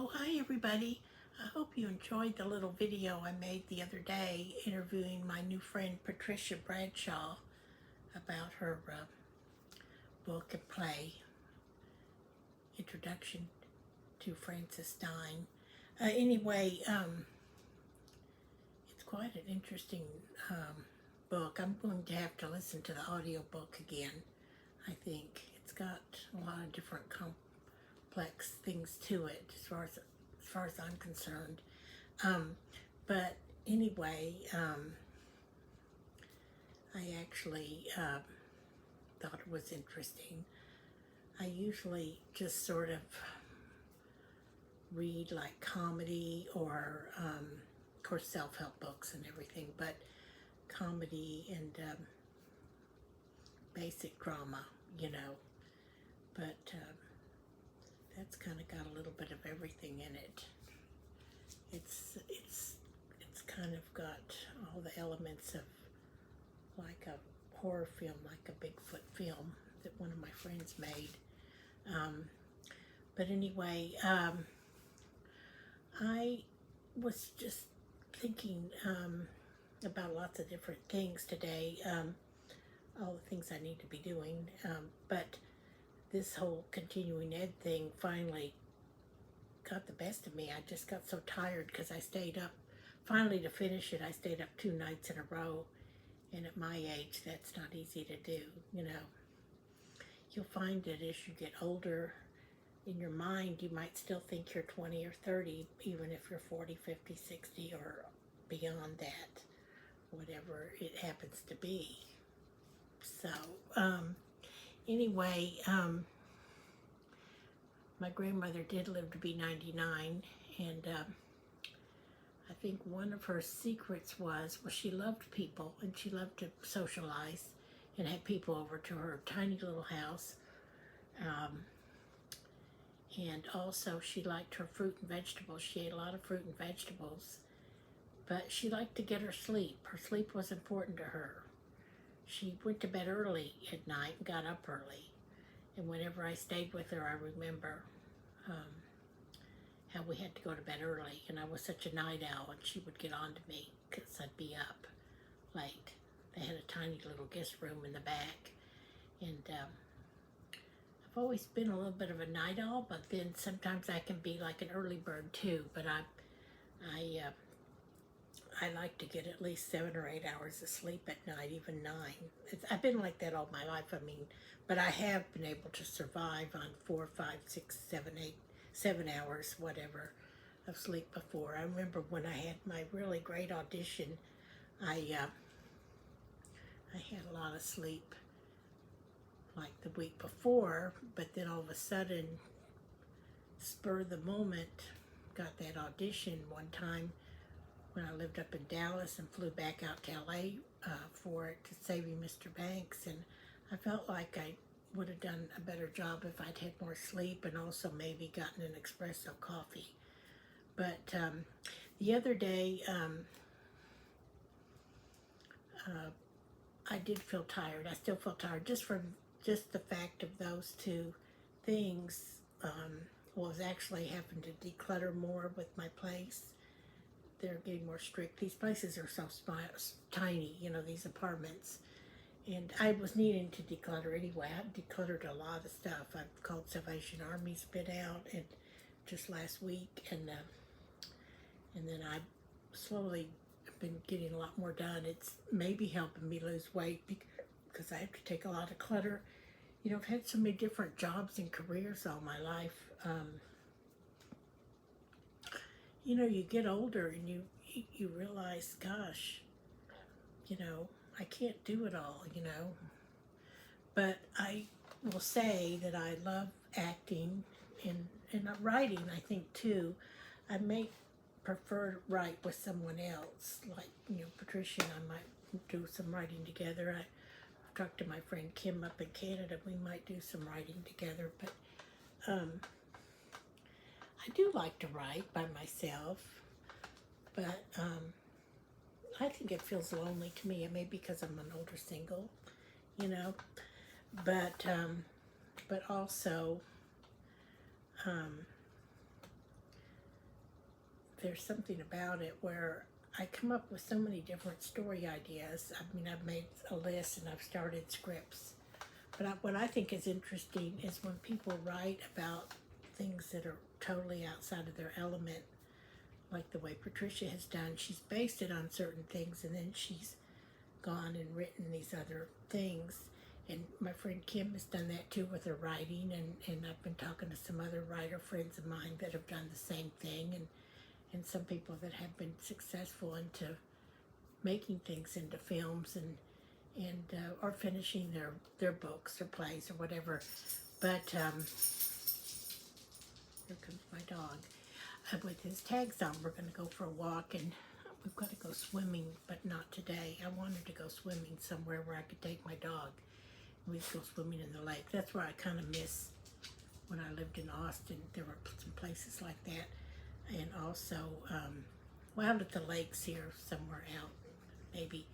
Oh, hi everybody. I hope you enjoyed the little video I made the other day interviewing my new friend Patricia Bradshaw about her book and play, Introduction to Francis Stein. It's quite an interesting book. I'm going to have to listen to the audio book again. I think it's got a lot of different complex things to it as far as I'm concerned. But anyway, I actually thought it was interesting. I usually just sort of read like comedy or, of course, self-help books and everything, but comedy and basic drama, you know. But that's kind of got a little bit of everything in it. It's kind of got all the elements of like a horror film, like a Bigfoot film that one of my friends made. But anyway, I was just thinking about lots of different things today, all the things I need to be doing, but this whole continuing ed thing finally got the best of me. I just got so tired because I stayed up, finally to finish it, I stayed up 2 nights in a row, and at my age, that's not easy to do, you know. You'll find that as you get older, in your mind, you might still think you're 20 or 30, even if you're 40, 50, 60, or beyond that, whatever it happens to be. So, anyway, my grandmother did live to be 99, and I think one of her secrets was, well, she loved people, and she loved to socialize and have people over to her tiny little house. And also she liked her fruit and vegetables. She ate a lot of fruit and vegetables, but she liked to get her sleep. Her sleep was important to her. She went to bed early at night and got up early. And whenever I stayed with her, I remember how we had to go to bed early, and I was such a night owl, and she would get on to me because I'd be up late. They had a tiny little guest room in the back, and I've always been a little bit of a night owl, but then sometimes I can be like an early bird too. But I like to get at least 7 or 8 hours of sleep at night, even 9. I've been like that all my life. I mean, but I have been able to survive on 4, 5, 6, 7, 8, 7 hours, whatever, of sleep before. I remember when I had my really great audition, I had a lot of sleep like the week before, but then all of a sudden, spur of the moment, got that audition one time when I lived up in Dallas and flew back out to LA for it, to Saving Mr. Banks, and I felt like I would have done a better job if I'd had more sleep and also maybe gotten an espresso coffee. But the other day, I did feel tired. I still feel tired just from just the fact of those two things. Was actually having to declutter more with my place. They're getting more strict. These places are so tiny, you know, these apartments. And I was needing to declutter anyway. I've decluttered a lot of stuff. I've called Salvation Army's been out and just last week, and then I slowly been getting a lot more done. It's maybe helping me lose weight because I have to take a lot of clutter. You know, I've had so many different jobs and careers all my life. You know, you get older and you realize, gosh, you know, I can't do it all, you know. But I will say that I love acting and writing, I think, too. I may prefer to write with someone else, like, you know, Patricia and I might do some writing together. I've talked to my friend Kim up in Canada. We might do some writing together, but I do like to write by myself, but I think it feels lonely to me. It may be because I'm an older single, you know, but also there's something about it where I come up with so many different story ideas. I mean, I've made a list and I've started scripts. But what I think is interesting is when people write about things that are totally outside of their element, like the way Patricia has done. She's based it on certain things, and then she's gone and written these other things. And my friend Kim has done that too with her writing, and I've been talking to some other writer friends of mine that have done the same thing, and some people that have been successful into making things into films and or finishing their books or plays or whatever. But here comes my dog. With his tags on, we're going to go for a walk, and we've got to go swimming, but not today. I wanted to go swimming somewhere where I could take my dog. We'd go swimming in the lake. That's where I kind of miss when I lived in Austin. There were some places like that. And also, well, out at the lakes here, somewhere out, maybe.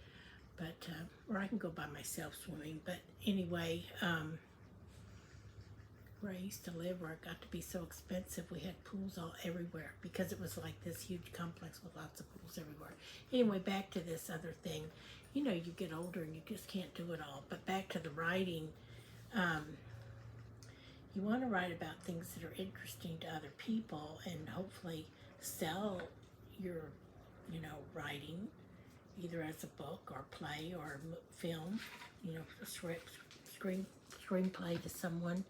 But, or I can go by myself swimming. But anyway, where I used to live, where it got to be so expensive, we had pools all everywhere because it was like this huge complex with lots of pools everywhere. Anyway, back to this other thing. You know, you get older and you just can't do it all. But back to the writing, you want to write about things that are interesting to other people and hopefully sell your, you know, writing either as a book or play or film, you know, a script, screenplay to someone.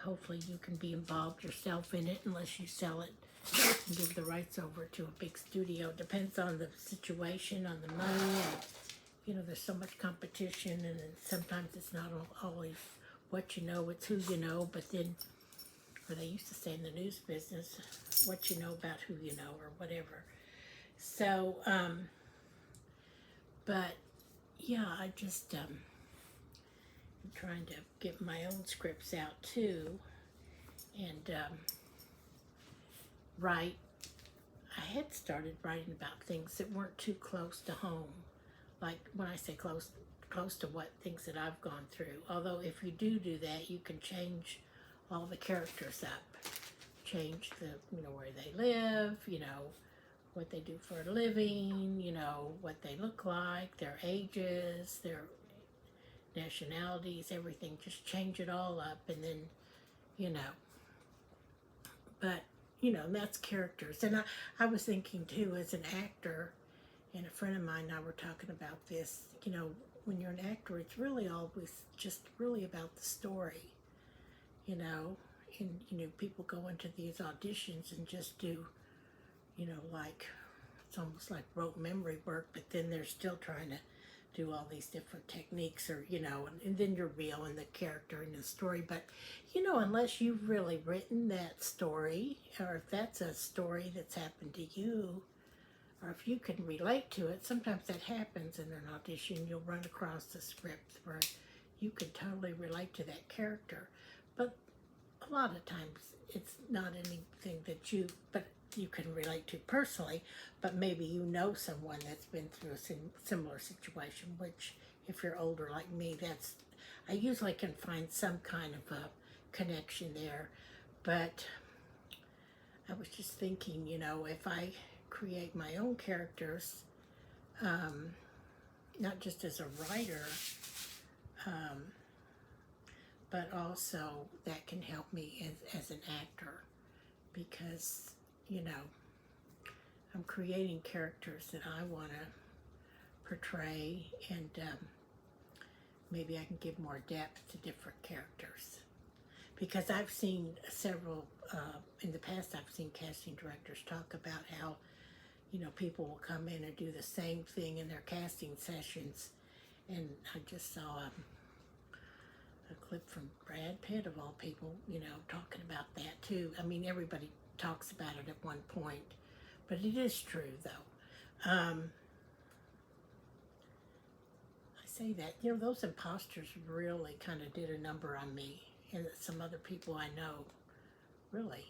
Hopefully you can be involved yourself in it unless you sell it and give the rights over to a big studio. It depends on the situation, on the money, and, you know, there's so much competition, and sometimes it's not always what you know, it's who you know. But then, or they used to say in the news business, what you know about who you know, or whatever. So, but yeah, I just, I'm trying to get my own scripts out too, and write. I had started writing about things that weren't too close to home. Like when I say close to what things that I've gone through. Although if you do that, you can change all the characters up. Change the, you know, where they live, you know, what they do for a living, you know, what they look like, their ages, their nationalities, everything. Just change it all up, and then, you know. But, you know, that's characters. And I was thinking too, as an actor, and a friend of mine and I were talking about this, you know, when you're an actor, it's really always just really about the story, you know. And, you know, people go into these auditions and just do, you know, like, it's almost like rote memory work, but then they're still trying to do all these different techniques, or, you know, and then you're real in the character and the story. But, you know, unless you've really written that story, or if that's a story that's happened to you, or if you can relate to it, sometimes that happens in an audition. You'll run across a script where you could totally relate to that character. But a lot of times it's not anything that you can relate to personally, but maybe you know someone that's been through a similar situation, which if you're older like me, I usually can find some kind of a connection there. But I was just thinking, you know, if I create my own characters, not just as a writer, but also that can help me as an actor, because, you know, I'm creating characters that I want to portray, and maybe I can give more depth to different characters. Because I've seen several, in the past I've seen casting directors talk about how, you know, people will come in and do the same thing in their casting sessions. And I just saw a clip from Brad Pitt, of all people, you know, talking about that too. I mean, everybody talks about it at one point, but it is true though. I say that, you know, those imposters really kind of did a number on me, and some other people I know, really.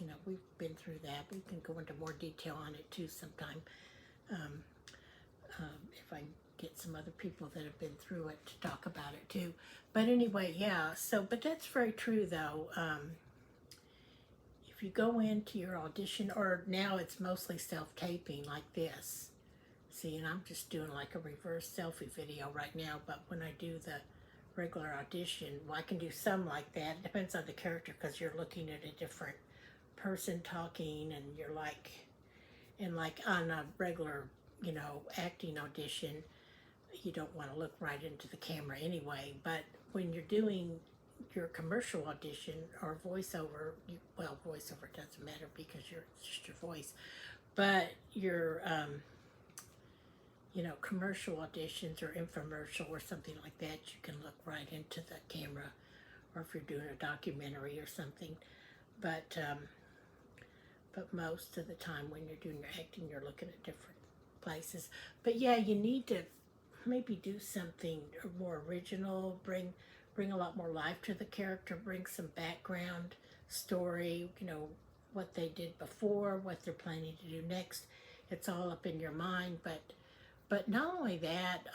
You know, we've been through that. We can go into more detail on it too sometime, if I get some other people that have been through it to talk about it too. But anyway, yeah, so, but that's very true though. If if you go into your audition, or now it's mostly self-taping like this. See, and I'm just doing like a reverse selfie video right now, but when I do the regular audition, well, I can do some like that. It depends on the character, because you're looking at a different person talking, and you're like, and like on a regular, you know, acting audition, you don't want to look right into the camera anyway. But when you're doing your commercial audition or voiceover, well, voiceover doesn't matter because it's just your voice, but your you know, commercial auditions or infomercial or something like that, you can look right into the camera, or if you're doing a documentary or something. But most of the time when you're doing your acting, you're looking at different places. But yeah, you need to maybe do something more original, bring a lot more life to the character, bring some background story, you know, what they did before, what they're planning to do next. It's all up in your mind. But not only that,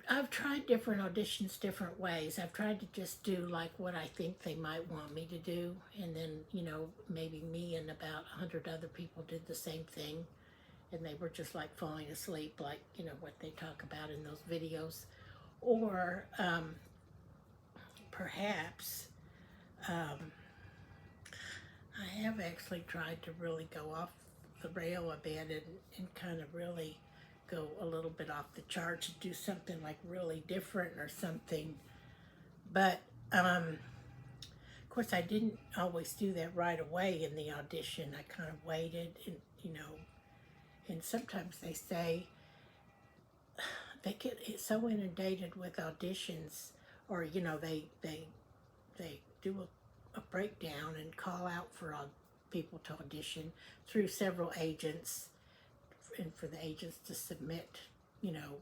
I've tried different auditions different ways. I've tried to just do like what I think they might want me to do, and then, you know, maybe me and about 100 other people did the same thing, and they were just like falling asleep, like, you know, what they talk about in those videos. Or perhaps I have actually tried to really go off the rail a bit, and kind of really go a little bit off the charts and do something like really different or something. But of course, I didn't always do that right away in the audition. I kind of waited, and, you know, and sometimes they say they get so inundated with auditions, or, you know, they do a breakdown and call out for people to audition through several agents, and for the agents to submit, you know,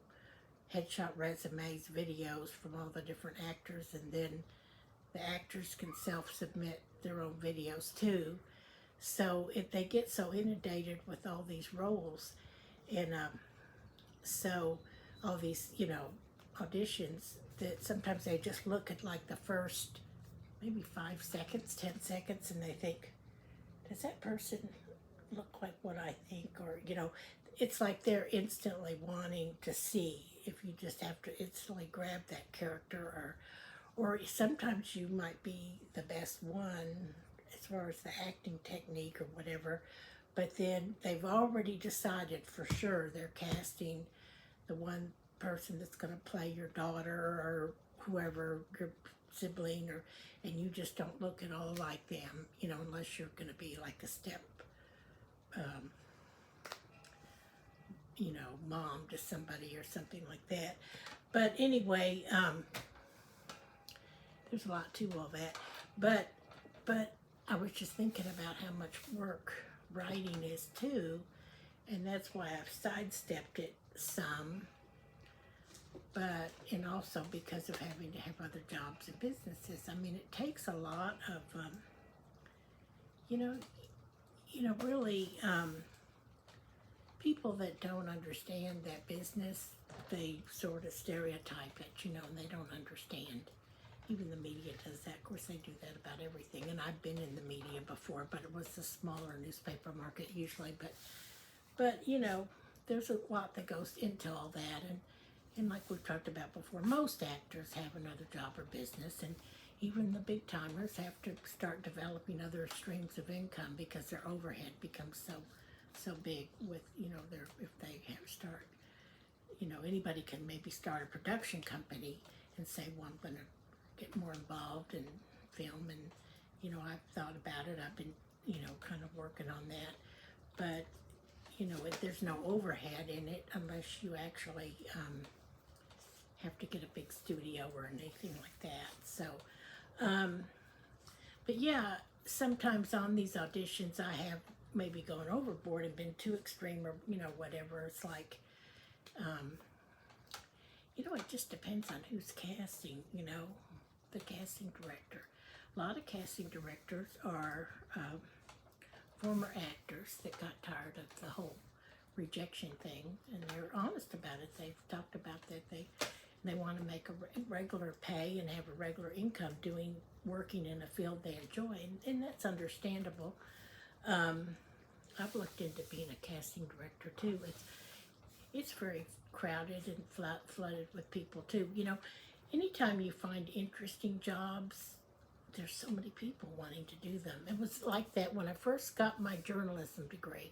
headshot resumes, videos from all the different actors, and then the actors can self-submit their own videos too. So if they get so inundated with all these roles, and so all these, you know, auditions, that sometimes they just look at like the first maybe 5 seconds, 10 seconds, and they think, does that person look like what I think? Or, you know, it's like they're instantly wanting to see if you just have to instantly grab that character, or sometimes you might be the best one as far as the acting technique or whatever, but then they've already decided for sure they're casting the one person that's going to play your daughter or whoever, your sibling, or, and you just don't look at all like them, you know, unless you're going to be like a step you know, mom to somebody or something like that. But anyway, there's a lot to all that. But I was just thinking about how much work writing is too, and that's why I've sidestepped it some. But, and also because of having to have other jobs and businesses. I mean, it takes a lot of, you know, really, people that don't understand that business, they sort of stereotype it, you know, and they don't understand. Even the media does that. Of course, they do that about everything. And I've been in the media before, but it was the smaller newspaper market usually. But you know, there's a lot that goes into all that. And like we've talked about before, most actors have another job or business, and even the big timers have to start developing other streams of income because their overhead becomes so big with, you know, if they have start, you know, anybody can maybe start a production company and say, well, I'm going to get more involved in film, and, you know, I've thought about it. I've been, you know, kind of working on that. But, you know, there's no overhead in it unless you actually have to get a big studio or anything like that. So, but yeah, sometimes on these auditions I have maybe gone overboard and been too extreme, or, you know, whatever. It's like, you know, it just depends on who's casting, you know, the casting director. A lot of casting directors are former actors that got tired of the whole rejection thing, and they're honest about it. They've talked about that They want to make a regular pay and have a regular income working in a field they enjoy, and that's understandable. I've looked into being a casting director too. It's very crowded and flooded with people too. Anytime you find interesting jobs, there's so many people wanting to do them. It was like that when I first got my journalism degree,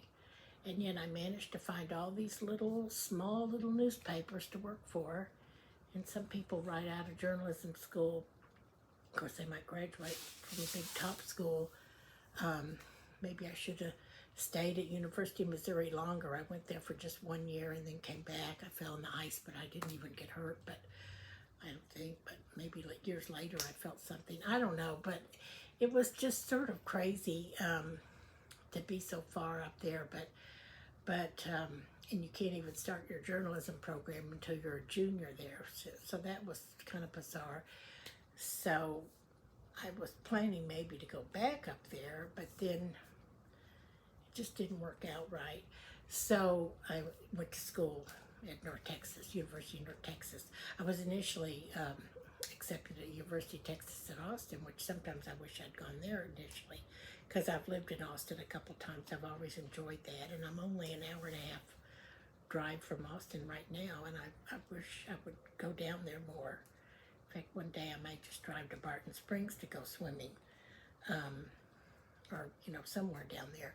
and yet I managed to find all these small little newspapers to work for, and some people right out of journalism school, of course they might graduate from a big top school. Maybe I should have stayed at University of Missouri longer. I went there for just 1 year and then came back. I fell in the ice, but I didn't even get hurt, but I don't think, but maybe like years later I felt something. I don't know, but it was just sort of crazy to be so far up there, but and you can't even start your journalism program until you're a junior there, so that was kind of bizarre. So I was planning maybe to go back up there, but then it just didn't work out right. So I went to school at North Texas, University of North Texas. I was initially accepted at University of Texas at Austin, which sometimes I wish I'd gone there initially, because I've lived in Austin a couple times. I've always enjoyed that, and I'm only an hour and a half drive from Austin right now, and I wish I would go down there more. In fact, one day I might just drive to Barton Springs to go swimming, or somewhere down there.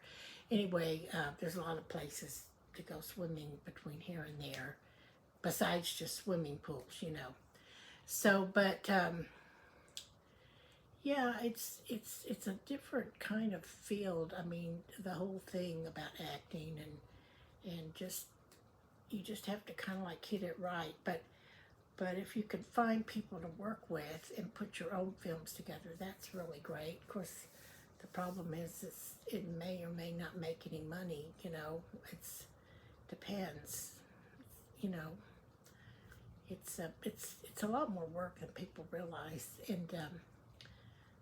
Anyway, there's a lot of places to go swimming between here and there, besides just swimming pools, So, but yeah, it's a different kind of field. I mean, the whole thing about acting and you just have to kind of like hit it right. But if you could find people to work with and put your own films together, that's really great. Of course, the problem is it may or may not make any money. It's depends. It's a lot more work than people realize, and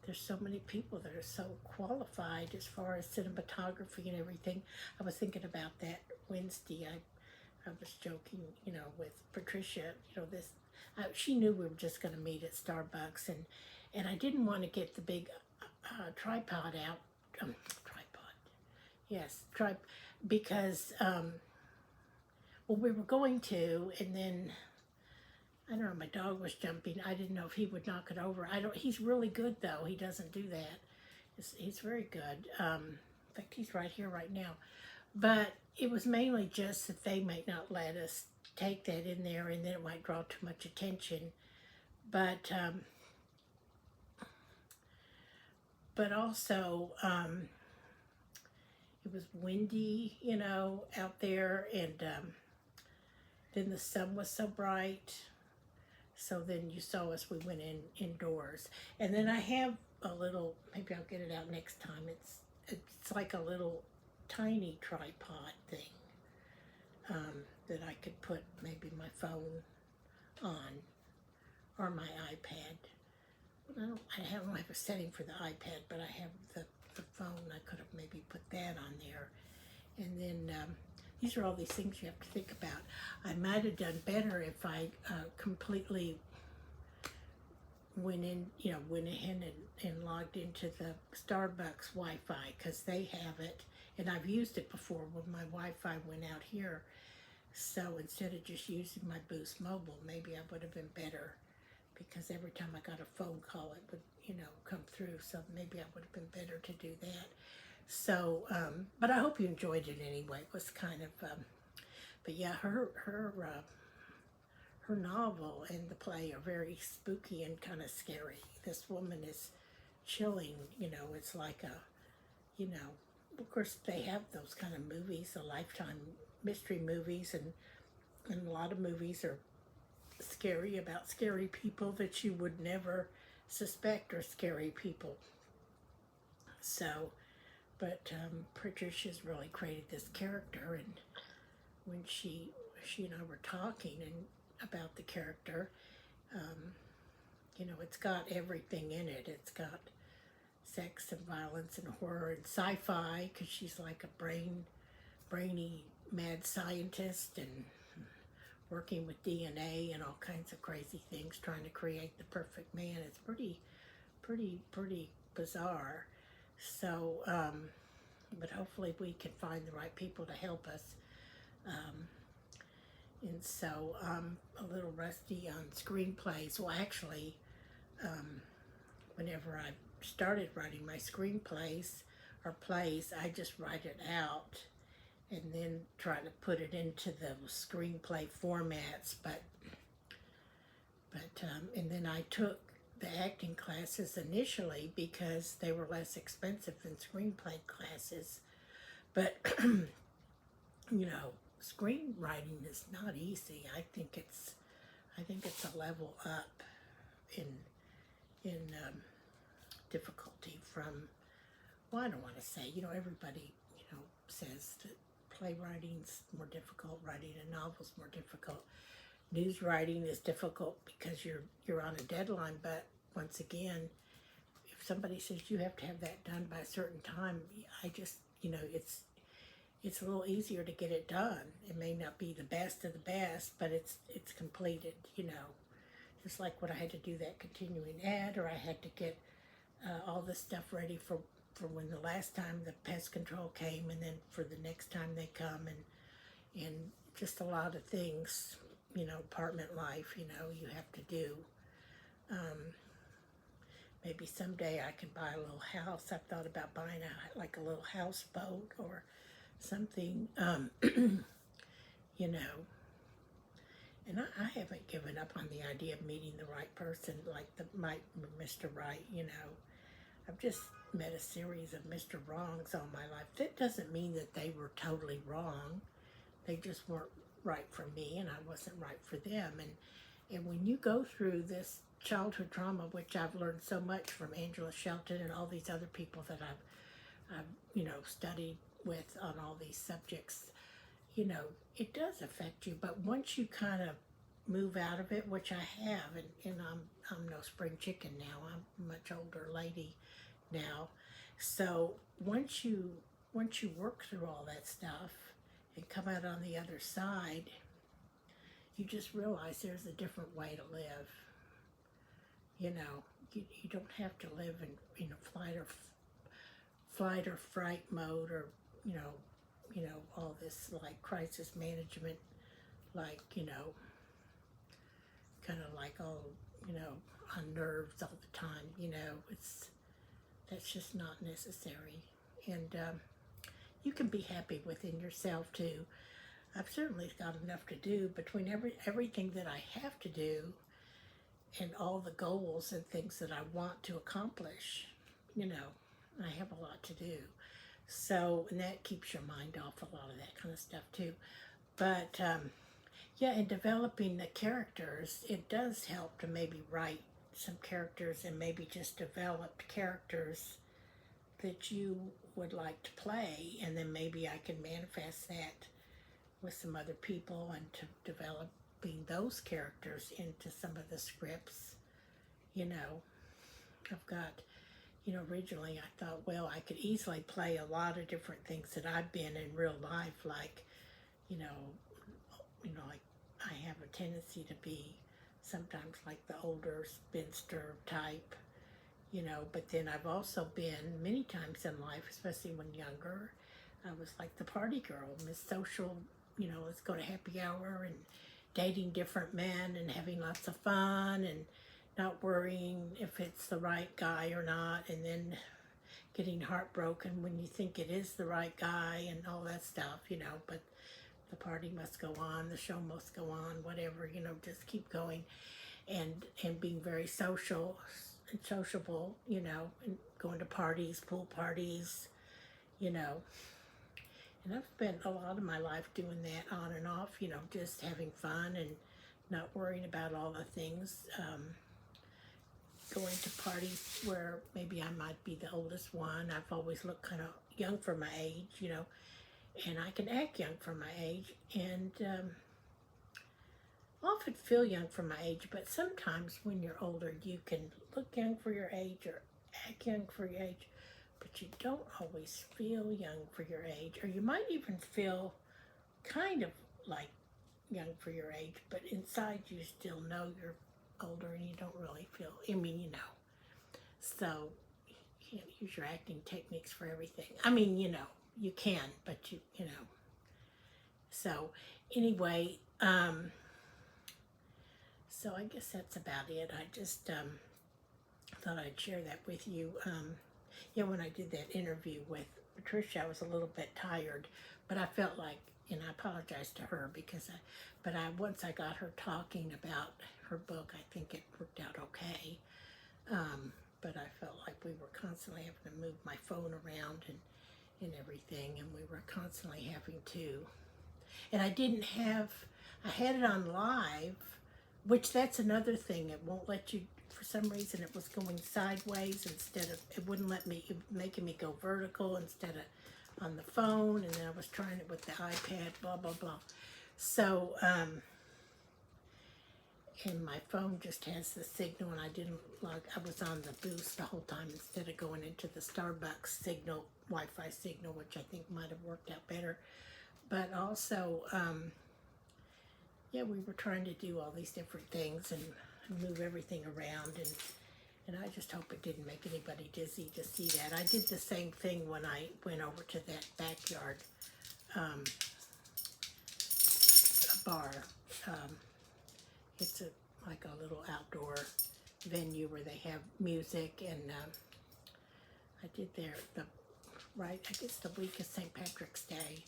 there's so many people that are so qualified as far as cinematography and everything. I was thinking about that Wednesday. I was joking, with Patricia. She knew we were just going to meet at Starbucks, and I didn't want to get the big tripod out. Because well, we were going to, and then I don't know, my dog was jumping. I didn't know if he would knock it over. He's really good though. He doesn't do that. He's very good. In fact, he's right here right now. But it was mainly just that they might not let us take that in there, and then it might draw too much attention. But also, it was windy, out there, and then the sun was so bright. So then you saw us, we went indoors. And then I have a little, maybe I'll get it out next time. It's like a little tiny tripod thing that I could put maybe my phone on, or my iPad. I don't have a setting for the iPad, but I have the phone. I could have maybe put that on there. And then these are all these things you have to think about. I might have done better if I completely went ahead and logged into the Starbucks Wi-Fi, because they have it, and I've used it before when my Wi-Fi went out here. So instead of just using my Boost Mobile, maybe I would have been better, because every time I got a phone call, it would, come through. So maybe I would have been better to do that. So, but I hope you enjoyed it anyway. It was kind of, but yeah, her novel and the play are very spooky and kind of scary. This woman is chilling, it's like of course they have those kind of movies, the Lifetime mystery movies, and a lot of movies are scary, about scary people that you would never suspect are scary people. So, but Patricia's really created this character, and when she and I were talking about the character, it's got everything in it. It's got sex and violence and horror and sci-fi, because she's like a brainy mad scientist, and working with DNA and all kinds of crazy things, trying to create the perfect man. It's pretty bizarre. So, but hopefully we can find the right people to help us. And so I'm a little rusty on screenplays. Well, actually, whenever I started writing my screenplays or plays, I just write it out and then try to put it into the screenplay formats. But and then I took the acting classes initially because they were less expensive than screenplay classes. But you know, screenwriting is not easy. I think it's a level up in difficulty from, well, I don't want to say, everybody, says that playwriting's more difficult, writing a novel's more difficult. News writing is difficult because you're on a deadline, but once again, if somebody says you have to have that done by a certain time, I just, it's a little easier to get it done. It may not be the best of the best, but it's completed, Just like when I had to do that continuing ad, or I had to get all this stuff ready for when the last time the pest control came, and then for the next time they come, and just a lot of things, apartment life, you have to do. Maybe someday I can buy a little house. I've thought about buying like a little houseboat or something, And I haven't given up on the idea of meeting the right person, like Mr. Right, I've just met a series of Mr. Wrongs all my life. That doesn't mean that they were totally wrong. They just weren't right for me, and I wasn't right for them. And when you go through this childhood trauma, which I've learned so much from Angela Shelton and all these other people that I've studied with on all these subjects, it does affect you. But once you kind of move out of it, which I have, and I'm no spring chicken now. I'm a much older lady now. So once you work through all that stuff and come out on the other side, you just realize there's a different way to live. You don't have to live in flight or fright mode, or all this like crisis management, like kind of like all on nerves all the time. That's just not necessary. And you can be happy within yourself too. I've certainly got enough to do between everything that I have to do and all the goals and things that I want to accomplish. I have a lot to do. So, and that keeps your mind off a lot of that kind of stuff too. But yeah, in developing the characters, it does help to maybe write some characters and maybe just develop characters that you would like to play, and then maybe I can manifest that with some other people and to developing those characters into some of the scripts. I've got, originally I thought, well, I could easily play a lot of different things that I've been in real life, like, like I have a tendency to be sometimes like the older spinster type, but then I've also been many times in life, especially when younger, I was like the party girl, Miss Social, let's go to happy hour and dating different men and having lots of fun and not worrying if it's the right guy or not, and then getting heartbroken when you think it is the right guy and all that stuff, but the party must go on, the show must go on, whatever, just keep going, and being very social and sociable, and going to parties, pool parties, and I've spent a lot of my life doing that on and off, just having fun and not worrying about all the things, going to parties where maybe I might be the oldest one. I've always looked kind of young for my age, and I can act young for my age, and often feel young for my age, but sometimes when you're older, you can look young for your age or act young for your age, but you don't always feel young for your age, or you might even feel kind of like young for your age, but inside you still know you're older and you don't really feel, I mean, you know. So you can't use your acting techniques for everything. I mean, you know, you can, but you know. So anyway, so I guess that's about it. I just thought I'd share that with you. Yeah, when I did that interview with Patricia, I was a little bit tired, but I felt like, and I apologize to her because once I got her talking about her book, I think it worked out okay. But I felt like we were constantly having to move my phone around and everything, and we were constantly having to, and I had it on live, which that's another thing, it won't let you, for some reason it was going sideways instead of, it wouldn't let me, making me go vertical instead of on the phone, and then I was trying it with the iPad, blah, blah, blah. So, and my phone just has the signal, and I was on the boost the whole time instead of going into the Starbucks signal, Wi-Fi signal, which I think might have worked out better. But also, yeah, we were trying to do all these different things and move everything around, and I just hope it didn't make anybody dizzy to see that. I did the same thing when I went over to that backyard bar. It's like a little outdoor venue where they have music, and I did I guess the week of St. Patrick's Day,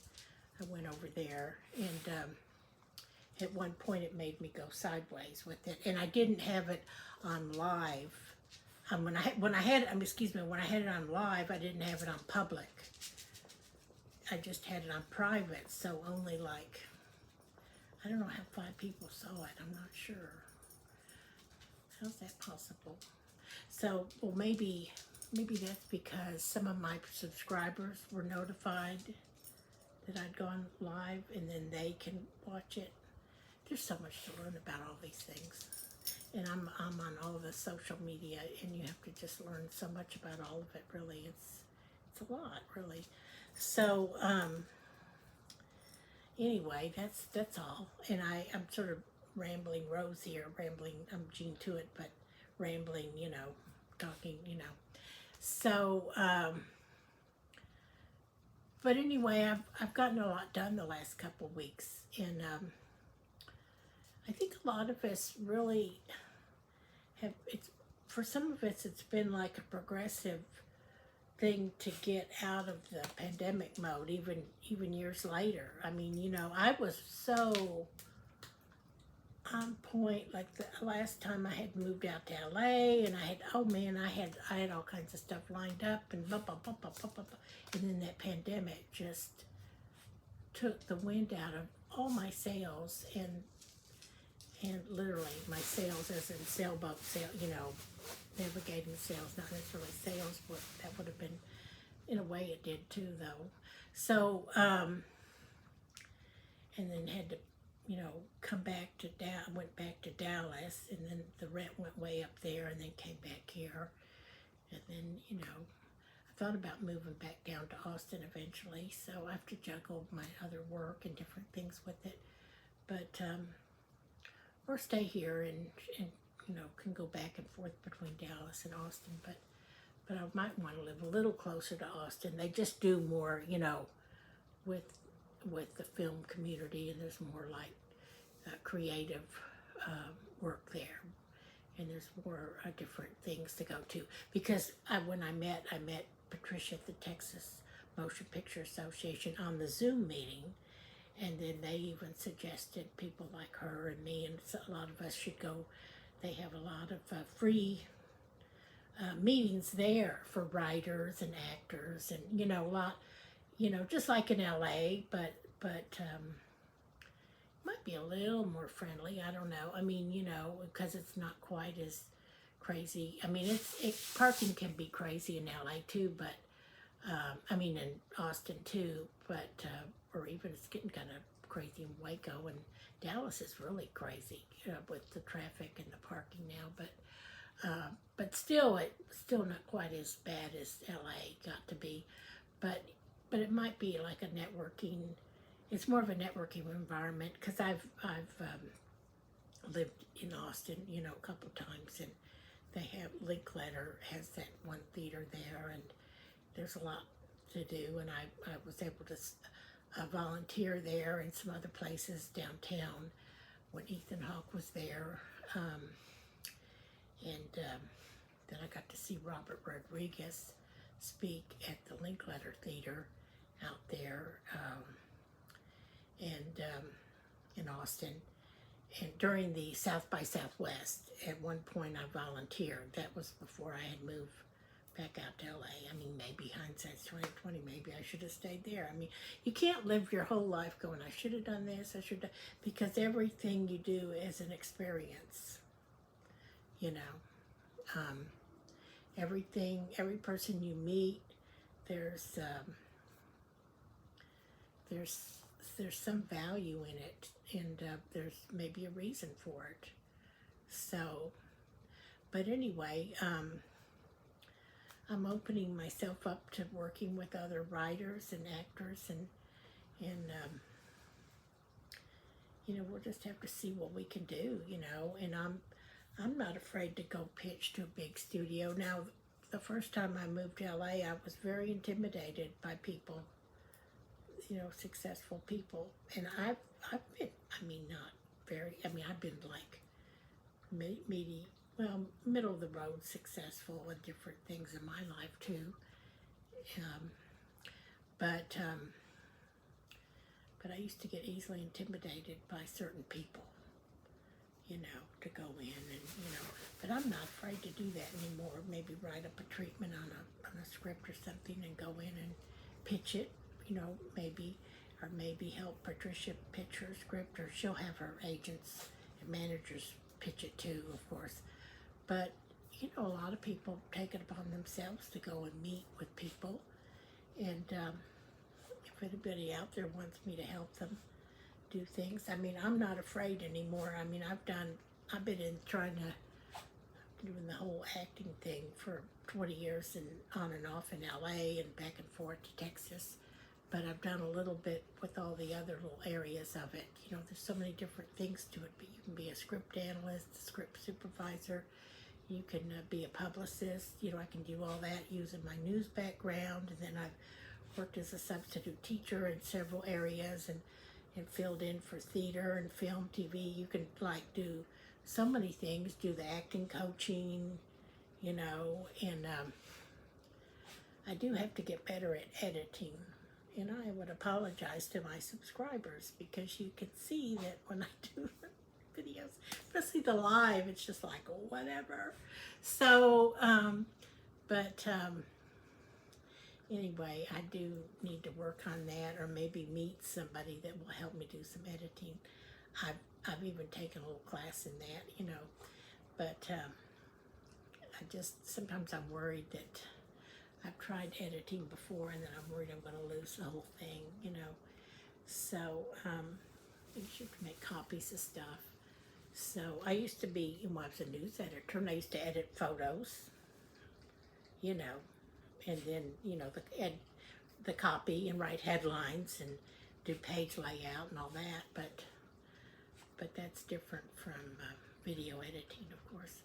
I went over there, and at one point it made me go sideways with it, and I didn't have it on live. When I had it on live, I didn't have it on public. I just had it on private, so only like, I don't know how 5 people saw it. I'm not sure. How's that possible? So, well, maybe that's because some of my subscribers were notified that I'd gone live, and then they can watch it. There's so much to learn about all these things, and I'm on all the social media, and you have to just learn so much about all of it. Really, it's a lot, really. So anyway, that's all. And I'm sort of rambling Rose here, I'm Jean to it, but rambling, you know, talking, you know. So but anyway, I've gotten a lot done the last couple weeks, and I think a lot of us really have, for some of us, it's been like a progressive thing to get out of the pandemic mode, even years later. I mean, you know, I was so on point, like the last time I had moved out to LA, and I had all kinds of stuff lined up, and blah, blah, blah, blah, blah, blah, blah. And then that pandemic just took the wind out of all my sails, and literally my sails, as in sailboat sail, you know, navigating sails, not necessarily sails, but that would have been, in a way it did too, though. So, and then had to, you know, went back to Dallas, and then the rent went way up there, and then came back here, and then, you know, I thought about moving back down to Austin eventually, so I have to juggle my other work and different things with it, but, or stay here and you know, can go back and forth between Dallas and Austin, but I might want to live a little closer to Austin. They just do more, you know, with the film community, and there's more like creative work there, and there's more different things to go to. Because when I met Patricia at the Texas Motion Picture Association on the Zoom meeting, and then they even suggested people like her and me, and a lot of us should go. They have a lot of free meetings there for writers and actors, and, you know, a lot, you know, just like in LA, but might be a little more friendly. I don't know. I mean, you know, because it's not quite as crazy. I mean, parking can be crazy in LA too, but I mean in Austin too, but or even it's getting kind of crazy in Waco, and Dallas is really crazy with the traffic and the parking now, but still, it's still not quite as bad as LA got to be, but it might be like a networking it's more of a networking environment, because I've lived in Austin, you know, a couple times, and they have Linkletter has that one theater there, and there's a lot to do, and I was able to volunteer there and some other places downtown when Ethan Hawke was there, and then I got to see Robert Rodriguez speak at the Linkletter Theater out there, and in Austin. And during the South by Southwest, at one point I volunteered. That was before I had moved back out to LA. I mean, maybe hindsight's 2020. Maybe I should have stayed there. I mean, you can't live your whole life going, I should have done this, I should have, because everything you do is an experience. You know, every person you meet, there's some value in it, and there's maybe a reason for it. So, but anyway, I'm opening myself up to working with other writers and actors, and you know, we'll just have to see what we can do, you know. And I'm not afraid to go pitch to a big studio. Now, the first time I moved to LA, I was very intimidated by people, you know, successful people. And I've been, I mean, not very, I mean, I've been like middle of the road successful in different things in my life too. But I used to get easily intimidated by certain people, you know, to go in, and, you know, but I'm not afraid to do that anymore. Maybe write up a treatment on a script or something and go in and pitch it, you know, maybe help Patricia pitch her script, or she'll have her agents and managers pitch it too, of course. But, you know, a lot of people take it upon themselves to go and meet with people, and if anybody out there wants me to help them do things, I mean, I'm not afraid anymore. I mean, I've been doing the whole acting thing for 20 years, and on and off in LA and back and forth to Texas. But I've done a little bit with all the other little areas of it. You know, there's so many different things to it. But you can be a script analyst, a script supervisor. You can be a publicist. You know, I can do all that using my news background. And then I've worked as a substitute teacher in several areas, and filled in for theater and film, TV. You can like do so many things, do the acting coaching, you know, and I do have to get better at editing. And I would apologize to my subscribers, because you can see that when I do videos, especially the live, it's just like, oh, whatever. So, anyway, I do need to work on that, or maybe meet somebody that will help me do some editing. I've even taken a little class in that, you know, but sometimes I'm worried that I've tried editing before, and then I'm worried I'm going to lose the whole thing, you know. So, you should make copies of stuff. So, I used to be, I was a news editor, and I used to edit photos, you know, and then, you know, the copy, and write headlines, and do page layout and all that, but that's different from video editing, of course.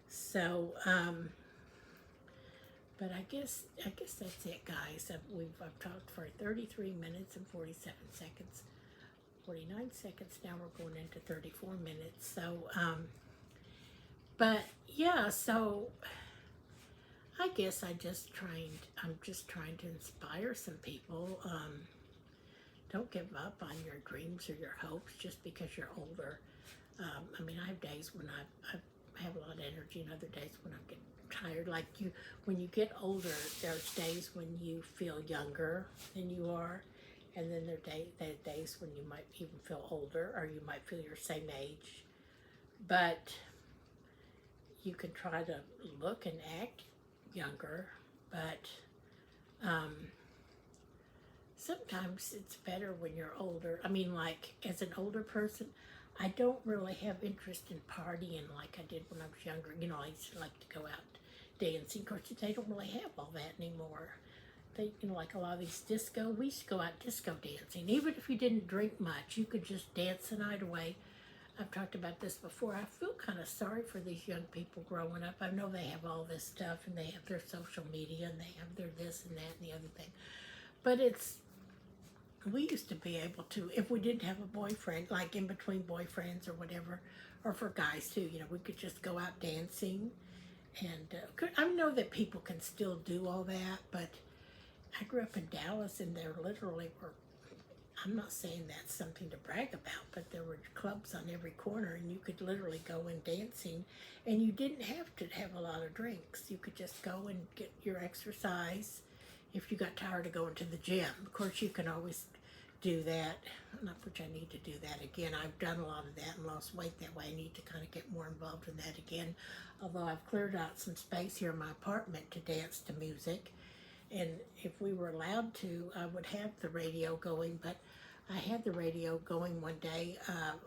So, but I guess that's it, guys. I've talked for 33 minutes and 47 seconds, 49 seconds. Now we're going into 34 minutes. So, but yeah, so I guess I'm just trying to inspire some people. Don't give up on your dreams or your hopes just because you're older. I mean, I have days when I have a lot of energy, and other days when I get tired. Like when you get older, there's days when you feel younger than you are, and then there are days when you might even feel older, or you might feel your same age. But you can try to look and act younger, but sometimes it's better when you're older. I mean, like, as an older person, I don't really have interest in partying like I did when I was younger. You know, I used to like to go out dancing. Of course, they don't really have all that anymore. they, you know, like a lot of these disco, we used to go out disco dancing. Even if you didn't drink much, you could just dance the night away. I've talked about this before. I feel kind of sorry for these young people growing up. I know they have all this stuff and they have their social media and they have their this and that and the other thing. But we used to be able to, if we didn't have a boyfriend, like in between boyfriends or whatever, or for guys too, you know, we could just go out dancing. And I know that people can still do all that, but I grew up in Dallas and there literally were, I'm not saying that's something to brag about, but there were clubs on every corner and you could literally go in dancing and you didn't have to have a lot of drinks. You could just go and get your exercise if you got tired of going to the gym. Of course, you can always do that. Not which I need to do that again. I've done a lot of that and lost weight that way. I need to kind of get more involved in that again. Although I've cleared out some space here in my apartment to dance to music. And if we were allowed to, I would have the radio going, but I had the radio going one day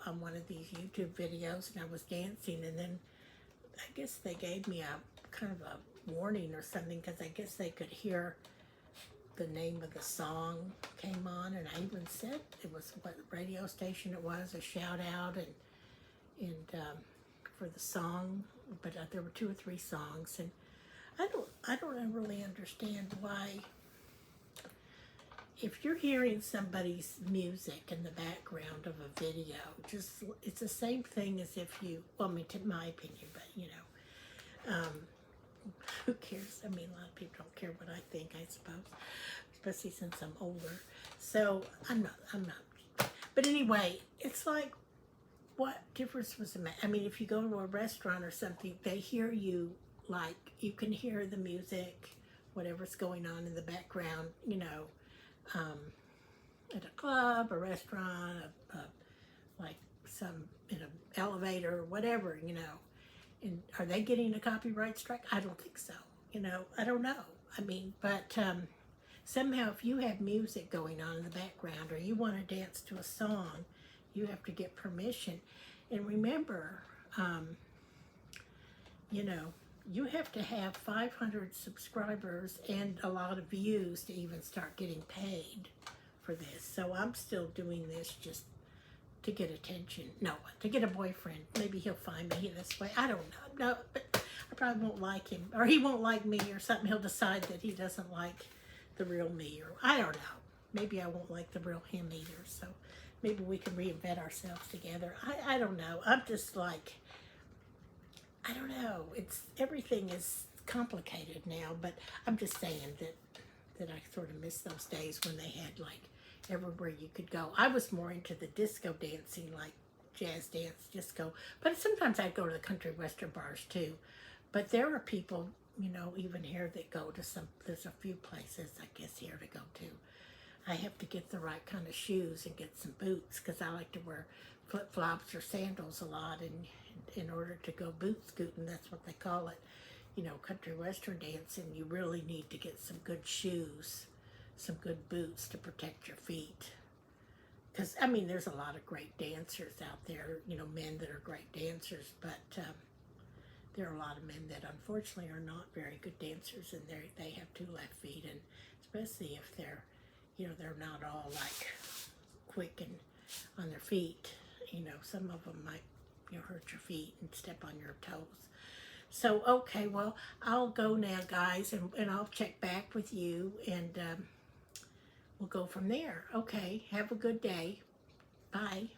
on one of these YouTube videos and I was dancing, and then I guess they gave me a kind of a warning or something because I guess they could hear the name of the song came on, and I even said it was what radio station it was, a shout out and for the song, but there were 2 or 3 songs, and I don't really understand why, if you're hearing somebody's music in the background of a video, just it's the same thing as if you, well, I mean, to my opinion, but you know, who cares? I mean, a lot of people don't care what I think, I suppose, especially since I'm older. So I'm not. But anyway, it's like, what difference was it make? I mean, if you go to a restaurant or something, they hear you, like, you can hear the music, whatever's going on in the background, you know, at a club, a restaurant, like some in an elevator or whatever, you know. And are they getting a copyright strike? I don't think so. You know, I don't know. I mean, but somehow if you have music going on in the background or you want to dance to a song, you have to get permission. And remember, you know, you have to have 500 subscribers and a lot of views to even start getting paid for this. So I'm still doing this just to get attention. No, to get a boyfriend. Maybe he'll find me this way. I don't know. No, but I probably won't like him. Or he won't like me or something. He'll decide that he doesn't like the real me. Or I don't know. Maybe I won't like the real him either. So maybe we can reinvent ourselves together. I don't know. I'm just like, I don't know. Everything is complicated now. But I'm just saying that I sort of miss those days when they had like everywhere you could go. I was more into the disco dancing, like jazz dance, disco, but sometimes I'd go to the country western bars too. But there are people, you know, even here that go to there's a few places, I guess, here to go to. I have to get the right kind of shoes and get some boots because I like to wear flip-flops or sandals a lot, and in order to go boot scooting, that's what they call it, you know, country western dancing, you really need to get some good shoes, some good boots to protect your feet. Because, I mean, there's a lot of great dancers out there, you know, men that are great dancers, but there are a lot of men that unfortunately are not very good dancers, and they have 2 left feet, and especially if they're, you know, they're not all like quick and on their feet. You know, some of them might, you know, hurt your feet and step on your toes. So, okay, well, I'll go now, guys, and I'll check back with you, and we'll go from there. Okay, have a good day. Bye.